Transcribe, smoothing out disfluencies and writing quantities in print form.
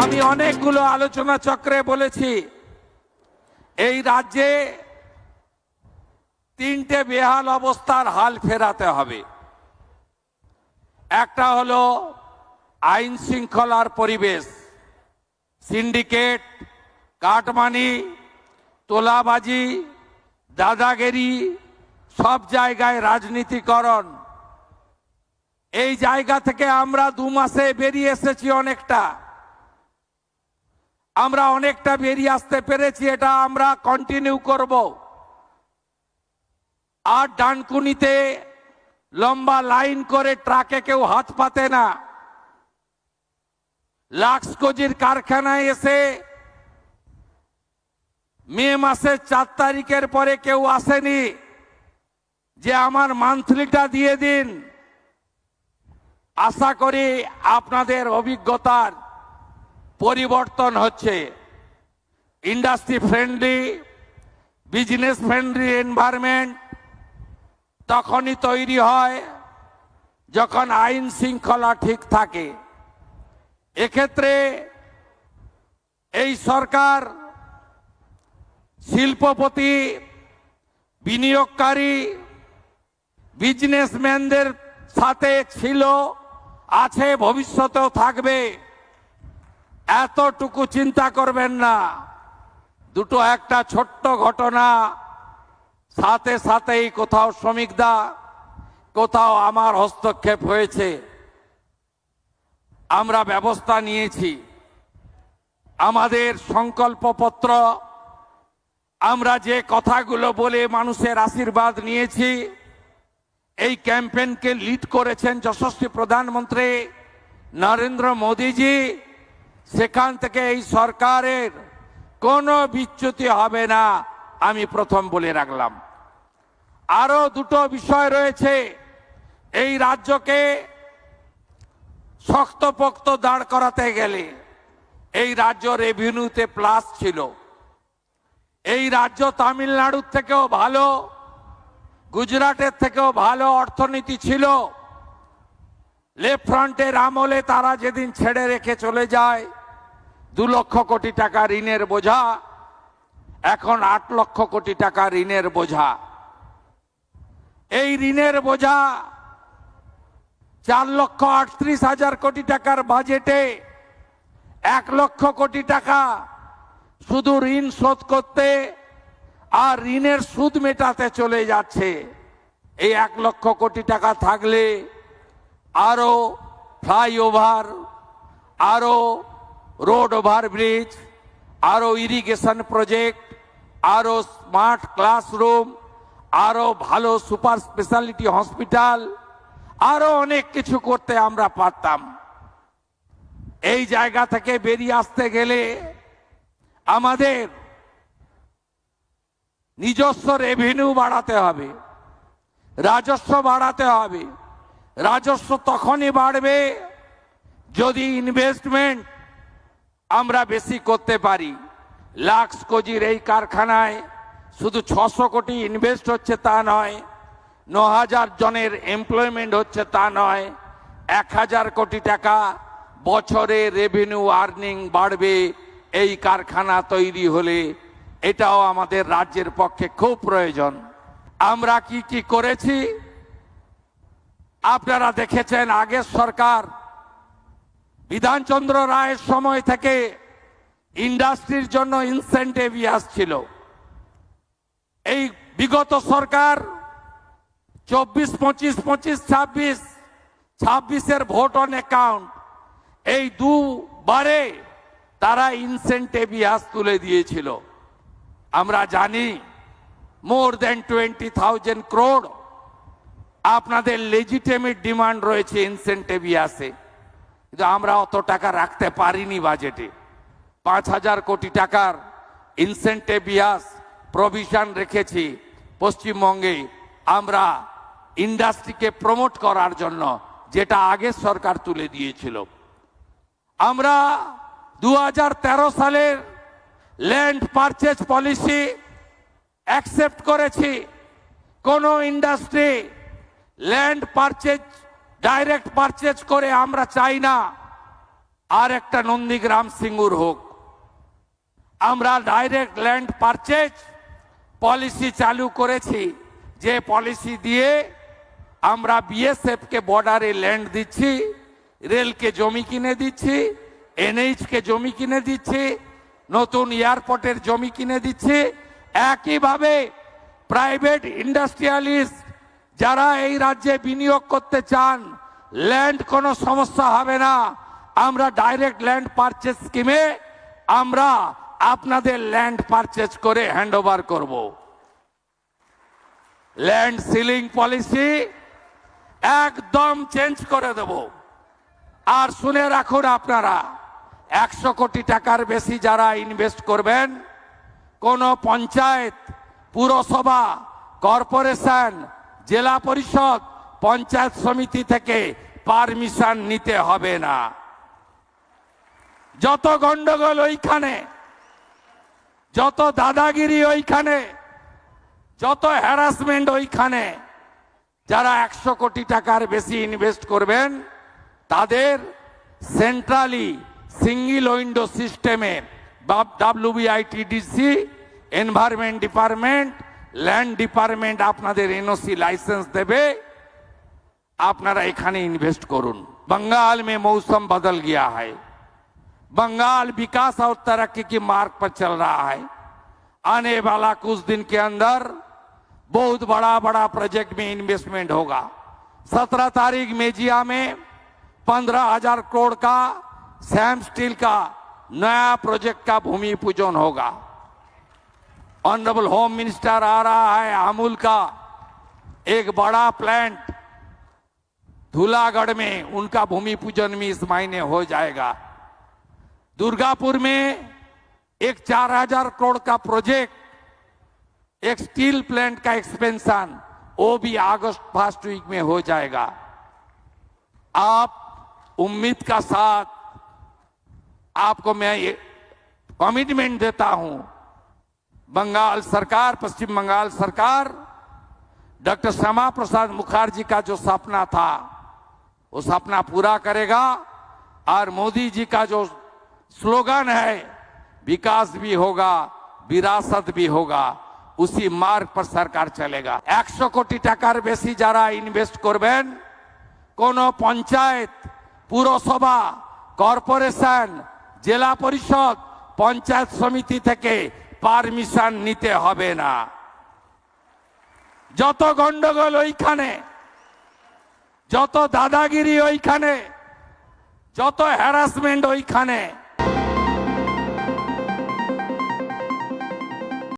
আমি অনেকগুলো আলোচনা চক্রে বলেছি এই রাজ্যে তিনটে বেহাল অবস্থার হাল ফেরাতে হবে। একটা হলো আইন শৃঙ্খলার পরিবেশ, সিন্ডিকেট, কাটমানি, তোলাবাজি, দাদাগিরি, সব জায়গায় রাজনীতিকরণ। এই জায়গা থেকে আমরা 2 মাসে বেরিয়ে এসেছি আমরা অনেকটা বেরিয়ে আসতে পেরেছি, এটা আমরা কন্টিনিউ করব। আর ডানকুনিতে লম্বা লাইন করে ট্রাকে কেউ হাত পাতে না। লাক্সকোজির কারখানায় এসে মে মাসের 4 তারিখের পরে কেউ আসেনি যে আমার মান্থলিটা দিয়ে দিন। আশা করি আপনাদের অভিজ্ঞতার পরিবর্তন হচ্ছে। Industry friendly, business friendly environment তখনই তৈরি হয় যখন আইন শৃঙ্খলা ঠিক থাকে। এক্ষেত্রে এই সরকার শিল্পপতি, বিনিয়োগকারী, বিজনেসম্যানদের সাথে ছিল, আছে, ভবিষ্যতেও থাকবে। এতটুকু চিন্তা করবেন না। দুটো একটা ছোট্ট ঘটনা, সাথে সাথেই কোথাও শ্রমিকদা, কোথাও আমার হস্তক্ষেপ হয়েছে, আমরা ব্যবস্থা নিয়েছি। আমাদের সংকল্পপত্র, আমরা যে কথাগুলো বলে মানুষের আশীর্বাদ নিয়েছি, এই ক্যাম্পেইনকে লিড করেছেন যশস্বী প্রধানমন্ত্রী নরেন্দ্র মোদীজি। সেখান থেকে এই সরকারের কোনো বিচ্যুতি হবে না, আমি প্রথম বলে রাখলাম। আরো দুটো বিষয় রয়েছে। এই রাজ্যকে শক্তপোক্ত দাঁড় করাতে গেলে এই রাজ্য রেভিনিউতে প্লাস ছিল। এই রাজ্য তামিলনাড়ুর থেকেও ভালো, গুজরাটের থেকেও ভালো অর্থনীতি ছিল। লেফট ফ্রন্টের আমলে তারা যেদিন ছেড়ে রেখে চলে যায় 2 লক্ষ কোটি টাকা ঋণের বোঝা, এখন 8 লক্ষ কোটি টাকা ঋণের বোঝা। এই ঋণের বোঝা 4,38,000 কোটি টাকার বাজেটে 1 লক্ষ কোটি টাকা শুধু ঋণ শোধ করতে আর ঋণের সুদ মেটাতে চলে যাচ্ছে। এই 1 লক্ষ কোটি টাকা থাকলে আরো ফ্লাইওভার, আরো রোড ওভারব্রিজ, আরো ইরিগেশন প্রজেক্ট, আরো স্মার্ট ক্লাসরুম, আরো ভালো সুপার স্পেশালিটি হসপিটাল, আরো অনেক কিছু করতে আমরা পারতাম। এই জায়গা থেকে বেরিয়ে আসতে গেলে আমাদের নিজস্ব রেভিনিউ বাড়াতে হবে, রাজস্ব বাড়াতে হবে। রাজস্ব তখনই বাড়বে যদি ইনভেস্টমেন্ট আমরা বেশি করতে পারি। লাক্সকোজির এই কারখানায় শুধু 600 কোটি ইনভেস্ট হচ্ছে তা নয়, 9,000 জনের এমপ্লয়মেন্ট হচ্ছে তা নয়, 1,000 কোটি টাকা বছরে রেভিনিউ আর্নিং বাড়বে এই কারখানা তৈরি হলে। এটাও আমাদের রাজ্যের পক্ষে খুব প্রয়োজন। আমরা কি কি করেছি আপনারা দেখেছেন। আগের সরকার বিধানচন্দ্র রায়ের সময় থেকে ইন্ডাস্ট্রির জন্য ইনসেন্টিভ আসছিল। এই বিগত সরকার 24, 25, 25, 26 ভোট অন অ্যাকাউন্ট, এই দুবারে তারা ইনসেন্টিভ তুলে দিয়েছিল। আমরা জানি মোর দেন 20,000 crore আপনাদের লেজিটিমেট ডিমান্ড রয়েছে ইনসেন্টিভ আসে, কিন্তু আমরা অত টাকা রাখতে পারিনি বাজেটে। 5,000 কোটি টাকার ইনসেন্টিভ প্রভিশন রেখেছি পশ্চিমবঙ্গে আমরা ইন্ডাস্ট্রিকে প্রমোট করার জন্য, যেটা আগের সরকার তুলে দিয়েছিল। আমরা 2013 সালের ল্যান্ড পারচেজ পলিসি অ্যাকসেপ্ট করেছি। কোন industry land purchase direct purchase করে আমরা চাই না। আর একটা নন্দীগ্রাম সিঙ্গুর হোক, আমরা ডাইরেক্ট ল্যান্ড পারচেজ পলিসি চালু করেছি, যে পলিসি দিয়ে আমরা বিএসএফ কে বর্ডারে ল্যান্ড দিচ্ছি, রেলকে জমি কিনে দিচ্ছি, এনএইচ কে জমি কিনে দিচ্ছি, নতুন এয়ারপোর্টের জমি কিনে দিচ্ছি। একইভাবে প্রাইভেট ইন্ডাস্ট্রিয়ালিস্ট যারা এই রাজ্যে বিনিয়োগ করতে চান, ল্যান্ড কোনো সমস্যা হবে না। আমরা ডাইরেক্ট ল্যান্ড পারচেজ স্কিমে আমরা আপনাদের ল্যান্ড পারচেজ করে হ্যান্ডওভার করব। ল্যান্ড সিলিং পলিসি একদম চেঞ্জ করে দেব। আর শুনে রাখুন আপনারা, 100 কোটি টাকার বেশি যারা ইনভেস্ট করবেন, কোন পঞ্চায়েত, পুরসভা, কর্পোরেশন, জেলা পরিষদ, পঞ্চায়েত সমিতি থেকে পারমিশন নিতে হবে না। যত গন্ডগোল ওইখানে, যত দাদাগিরি ওইখানে, যত হ্যারাসমেন্ট ওইখানে, যারা 100 কোটি টাকার বেশি ইনভেস্ট করবেন তাদের সেন্ট্রালি সিঙ্গেল উইন্ডো সিস্টেমে WBITDC, environment department, land department আপনাদের এনওসি লাইসেন্স দেবে, আপনারা এখানে इन्वेस्ट করুন। बंगाल में मौसम बदल गया है, बंगाल विकास और तरक्की की मार्ग पर चल रहा है। आने वाला कुछ दिन के अंदर बहुत बड़ा बड़ा प्रोजेक्ट में इन्वेस्टमेंट होगा। 17 तारीख मेजिया में 15,000 करोड़ का सैम स्टील का नया प्रोजेक्ट का भूमि पूजन होगा। ऑनरेबल होम मिनिस्टर आ रहा है, अमूल का एक बड़ा प्लांट धूलागढ़ में, उनका भूमि पूजन भी इस महीने हो जाएगा। दुर्गापुर में एक 4,000 करोड़ का प्रोजेक्ट, एक स्टील प्लांट का एक्सपेंशन, वो भी अगस्त फर्स्ट वीक में हो जाएगा। आप उम्मीद का साथ आपको मैं ये कमिटमेंट देता हूं, बंगाल सरकार, पश्चिम बंगाल सरकार डॉक्टर श्यामा प्रसाद मुखर्जी का जो सपना था वो सपना पूरा करेगा। और मोदी जी का जो स्लोगन है, विकास भी होगा, विरासत भी होगा, उसी मार्ग पर सरकार चलेगा। 100 कोटी टाकार बेशी যারা ইনভেস্ট করবেন, কোন পঞ্চায়েত, পুরসভা, কর্পোরেশন, জেলা পরিষদ, পঞ্চায়েত সমিতি থেকে পারমিশন নিতে হবে না। যত গন্ডগোল ওইখানে, যত দাদাগিরি ওইখানে, যত হ্যারাসমেন্ট ওইখানে,